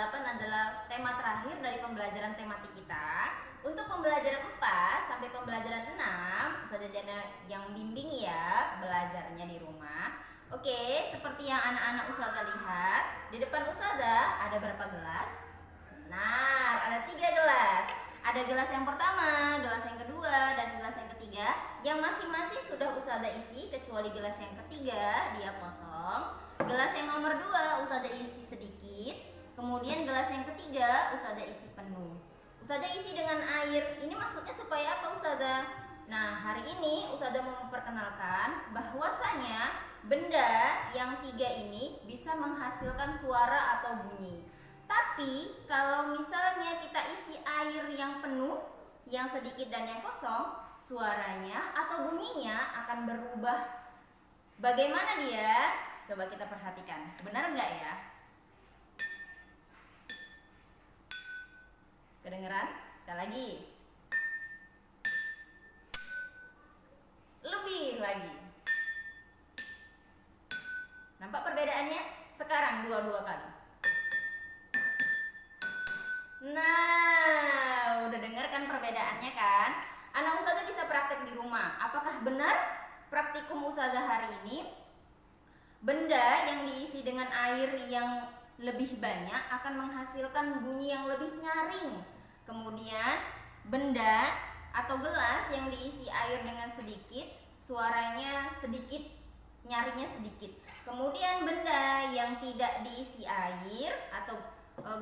8 adalah tema terakhir dari pembelajaran tematik kita. Untuk pembelajaran 4 sampai pembelajaran 6, Ustazah Jana yang bimbing ya belajarnya di rumah. Oke, seperti yang anak-anak Ustazah lihat, di depan Ustazah ada berapa gelas? Benar, ada 3 gelas. Ada gelas yang pertama, gelas yang kedua, dan gelas yang ketiga, yang masing-masing sudah Ustazah isi kecuali gelas yang ketiga, dia kosong. Gelas yang nomor 2 Ustazah isi sedikit. Kemudian gelas yang ketiga Ustazah isi penuh. Ustazah isi dengan air. Ini maksudnya supaya apa Ustazah? Nah, hari ini Ustazah memperkenalkan bahwasanya benda yang 3 ini bisa menghasilkan suara atau bunyi. Tapi kalau misalnya kita isi air yang penuh, yang sedikit dan yang kosong, suaranya atau bunyinya akan berubah. Bagaimana dia? Coba kita perhatikan. Benar nggak ya? Kedengeran? Sekali lagi. Lebih lagi. Nampak perbedaannya? Sekarang dua kali. Nah, udah dengar kan perbedaannya kan? Anak Ustazah bisa praktek di rumah. Apakah benar praktikum Ustazah hari ini? Benda yang diisi dengan air yang lebih banyak akan menghasilkan bunyi yang lebih nyaring. Kemudian benda atau gelas yang diisi air dengan sedikit, suaranya sedikit, nyaringnya sedikit. Kemudian benda yang tidak diisi air atau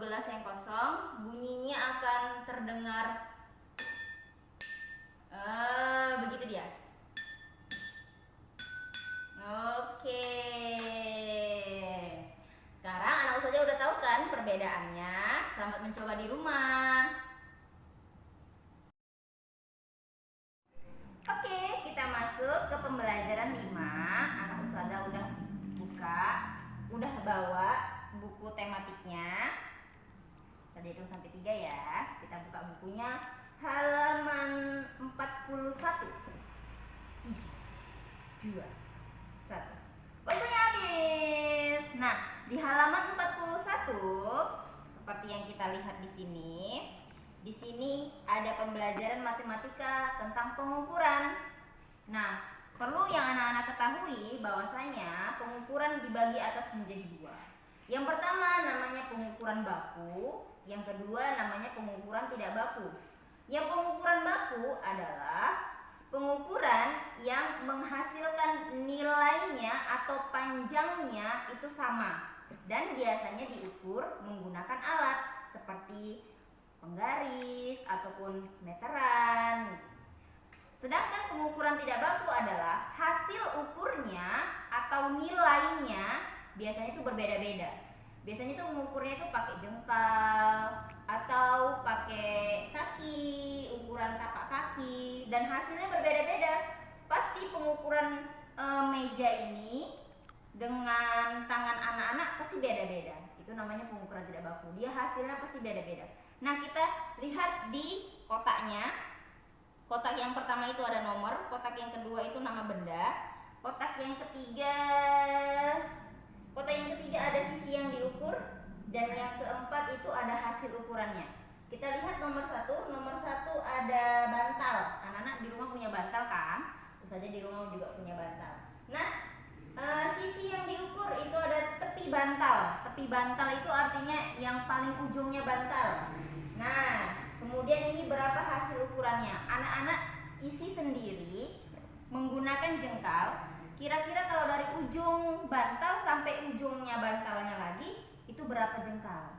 gelas yang kosong, bunyinya akan terdengar begitu dia. Oke. Sekarang anak Ustazah udah tahu kan perbedaannya. Selamat mencoba di rumah. Oke, kita masuk ke pembelajaran 5. Anak Ustazah udah buka, udah bawa buku tematiknya. Saya hitung sampai 3 ya. Kita buka bukunya halaman 41. 3, 2, 1. Waktunya habis. Nah, di halaman 41 seperti yang kita lihat di sini. Di sini ada pembelajaran matematika tentang pengukuran. Nah, perlu yang anak-anak ketahui bahwasanya pengukuran dibagi atas menjadi 2. Yang pertama namanya pengukuran baku, yang kedua namanya pengukuran tidak baku. Yang pengukuran baku adalah pengukuran yang menghasilkan nilainya atau panjangnya itu sama dan biasanya diukur menggunakan alat seperti penggaris ataupun meteran. Sedangkan pengukuran tidak baku adalah hasil ukurnya atau nilainya biasanya itu berbeda-beda. Biasanya itu mengukurnya itu pakai jengkal atau pakai kaki, ukuran tapak kaki, dan hasilnya berbeda-beda. Pasti pengukuran meja ini dengan tangan anak-anak pasti beda-beda. Itu namanya pengukuran tidak baku. Dia hasilnya pasti beda-beda. Nah, kita lihat di kotaknya. Kotak yang pertama itu ada nomor, kotak yang kedua itu nama benda, kotak yang ketiga ada sisi yang diukur, dan yang keempat itu ada hasil ukurannya. Kita lihat nomor satu ada bantal. Anak-anak di rumah punya bantal kan? Ustazah di rumah juga punya bantal. Nah, sisi yang diukur itu ada tepi bantal. Tepi bantal itu artinya yang paling ujungnya bantal. Nah, kemudian ini berapa hasil ukurannya? Anak-anak isi sendiri menggunakan jengkal. Kira-kira kalau dari ujung bantal sampai ujungnya bantalnya lagi itu berapa jengkal?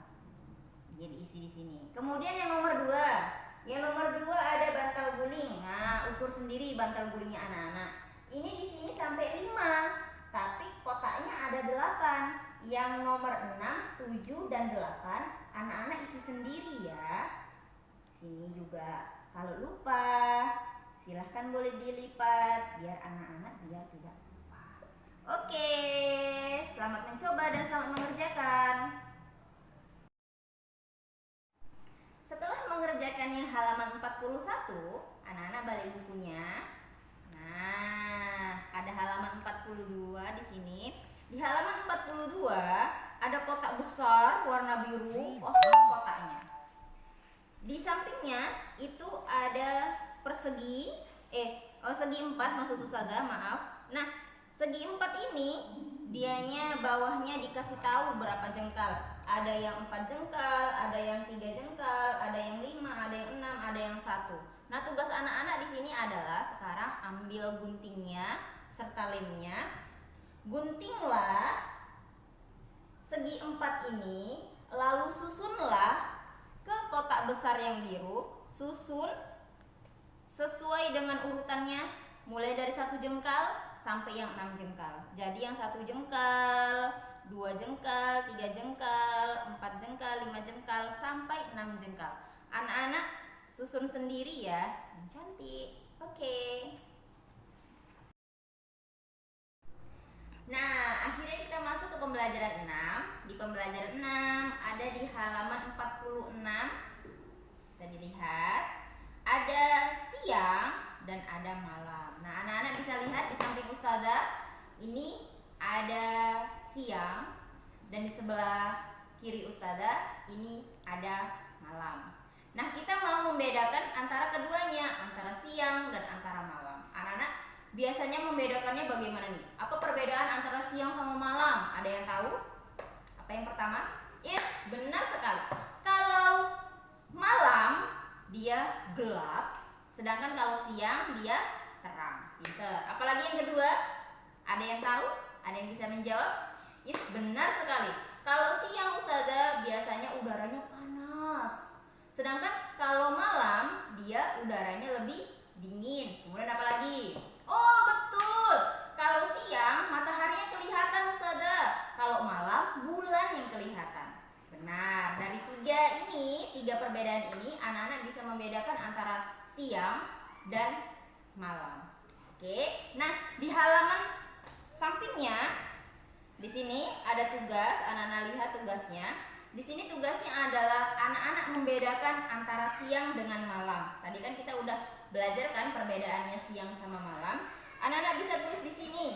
Jadi isi di sini. Kemudian yang nomor 2 ada bantal guling. Nah, ukur sendiri bantal gulingnya anak-anak. Ini di sini sampai 5, tapi kotaknya ada 8. Yang nomor 6, 7 dan 8 anak-anak isi sendiri ya. Sini juga kalau lupa silahkan boleh dilipat biar anak-anak tidak lupa. Oke, selamat mencoba dan selamat mengerjakan. Setelah mengerjakan yang halaman 41, anak-anak balik bukunya. Nah, ada halaman 42 di sini. Di halaman 42 ada kotak besar warna biru, kosong kotaknya. Di sampingnya itu ada persegi, segi 4 maksud Ustazah, maaf. Nah, segi 4 ini dianya bawahnya dikasih tahu berapa jengkal. Ada yang 4 jengkal, ada yang 3 jengkal, ada yang 5, ada yang 6, ada yang 1. Nah, tugas anak-anak di sini adalah sekarang ambil guntingnya serta lemnya. Guntinglah segi 4 ini, lalu susunlah ke kotak besar yang biru. Susun sesuai dengan urutannya, mulai dari 1 jengkal sampai yang 6 jengkal. Jadi yang 1 jengkal, 2 jengkal, 3 jengkal, 4 jengkal, 5 jengkal, sampai 6 jengkal. Anak-anak susun sendiri ya, yang cantik. Oke. Nah, akhirnya kita masuk ke pembelajaran 6. Di pembelajaran 6 ada di halaman 46. Bisa dilihat, ada siang dan ada malam. Nah, anak-anak bisa lihat di samping Ustazah, ini ada siang, dan di sebelah kiri Ustazah ini ada malam. Nah, kita mau membedakan antara keduanya, antara siang dan antara malam. Anak-anak biasanya membedakannya bagaimana nih? Apa perbedaan antara siang sama malam? Ada yang tahu? Apa yang pertama? Yes, benar sekali. Kalau malam dia gelap, sedangkan kalau siang dia terang. Pinter. Apalagi yang kedua? Ada yang tahu? Ada yang bisa menjawab? Yes, benar sekali. Kalau siang Ustazah biasanya udaranya panas, sedangkan kalau malam dia udaranya lebih dingin. Kemudian apa lagi? Oh, betul. Kalau siang mataharinya kelihatan Ustazah, kalau malam bulan yang kelihatan. Benar. Dari tiga perbedaan ini anak-anak bisa membedakan antara siang dan malam. Oke. Nah, di halaman sampingnya di sini ada tugas. Anak-anak lihat tugasnya. Di sini tugasnya adalah anak-anak membedakan antara siang dengan malam. Tadi kan kita udah belajar kan perbedaannya siang sama malam. Anak-anak bisa tulis di sini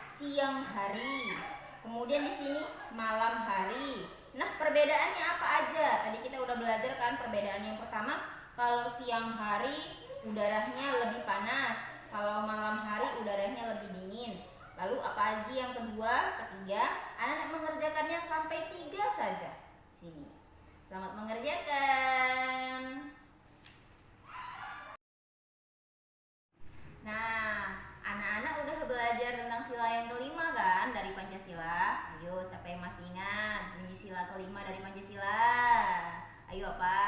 siang hari. Kemudian di sini malam hari. Nah, perbedaannya apa aja? Tadi kita udah belajar kan perbedaan yang pertama, kalau siang hari udaranya lebih panas, kalau malam hari udaranya lebih dingin. Lalu apa lagi yang kedua, ketiga? Anak-anak mengerjakannya sampai 3 saja. Sini. Selamat mengerjakan. Nah, anak-anak udah belajar tentang sila yang kelima kan dari Pancasila. Ayo, siapa yang masih ingat bunyi sila kelima dari Pancasila? Ayo apa?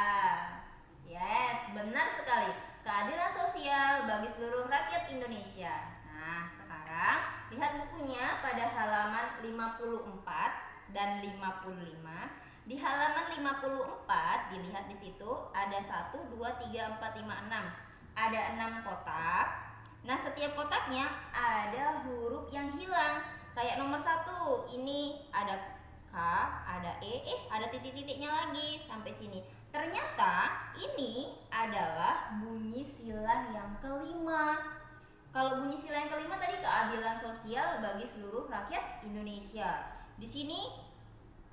Yes, benar sekali. Keadilan sosial bagi seluruh rakyat Indonesia. Nah, sekarang lihat bukunya pada halaman 54 dan 55. Di halaman 54 dilihat di situ ada 1, 2, 3, 4, 5, 6. Ada 6 kotak. Nah, setiap kotaknya ada huruf yang hilang. Kayak nomor 1, ini ada K, ada E, ada titik-titiknya lagi sampai sini. Ternyata ini adalah bunyi sila yang kelima. Kalau bunyi sila yang kelima tadi keadilan sosial bagi seluruh rakyat Indonesia. Di sini,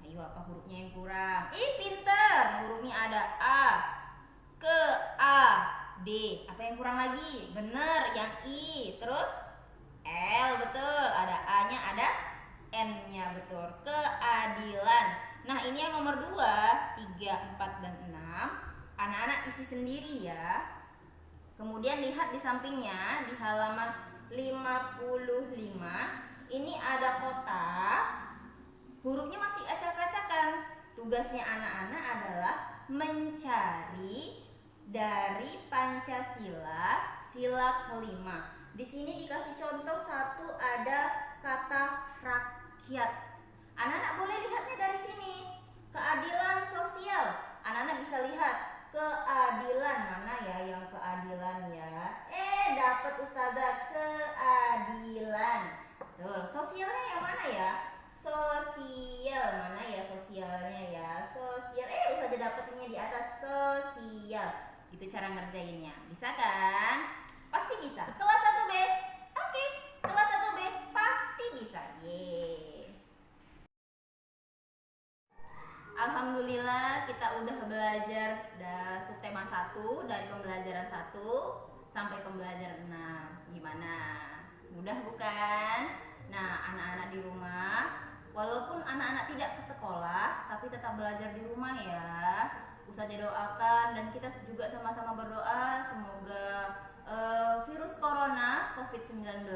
ayo apa hurufnya yang kurang? Pinter, hurufnya ada A, ke A, D. Apa yang kurang lagi? Bener, yang I. Terus L, betul. Ada A-nya, ada N-nya, betul. Keadilan. Nah, ini yang nomor 2, 3, 4, dan 6. Anak-anak isi sendiri ya. Kemudian lihat di sampingnya di halaman 55. Ini ada kotak. Hurufnya masih acak-acakan. Tugasnya anak-anak adalah mencari dari Pancasila sila kelima. Di sini dikasih contoh 1, ada kata rakyat. Anak-anak boleh lihatnya dari sini. Keadilan sosial. Anak-anak bisa lihat keadilan, mana ya yang keadilan ya? Dapat Ustazah, keadilan. Tuh, sosialnya yang mana ya? Sosial, mana ya sosialnya ya? Sosial. Ustazah dapetnya di atas sosial. Itu cara ngerjainnya. Bisa kan? Pasti bisa. Kelas 1B. Oke, kelas 1B pasti bisa. Yeay. sampai pembelajaran 6. Gimana? Mudah bukan? Nah, anak-anak di rumah, walaupun anak-anak tidak ke sekolah, tapi tetap belajar di rumah ya. Ustazah doakan dan kita juga sama-sama berdoa semoga virus corona COVID-19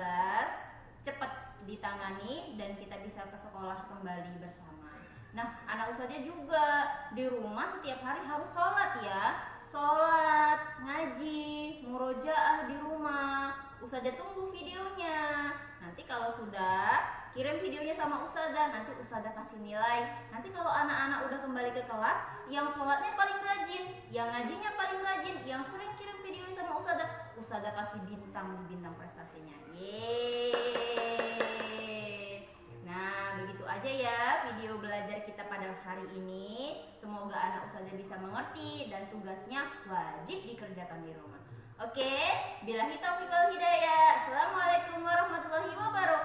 cepat ditangani dan kita bisa ke sekolah kembali bersama. Nah, anak ustazah juga di rumah setiap hari harus sholat ya. Sholat, ngaji, murojaah di rumah. Ustazah tunggu videonya. Nanti kalau sudah, kirim videonya sama ustazah, nanti ustazah kasih nilai. Nanti kalau anak-anak udah kembali ke kelas, yang sholatnya paling rajin, yang ngajinya paling rajin, yang sering kirim videonya sama ustazah kasih bintang di bintang prestasinya. Yeay. Nah, begitu aja ya video belajar kita pada hari ini. Semoga anak ustazah bisa mengerti dan tugasnya wajib dikerjakan di rumah. Oke, billahi taufiq wal hidayah. Assalamualaikum warahmatullahi wabarakatuh.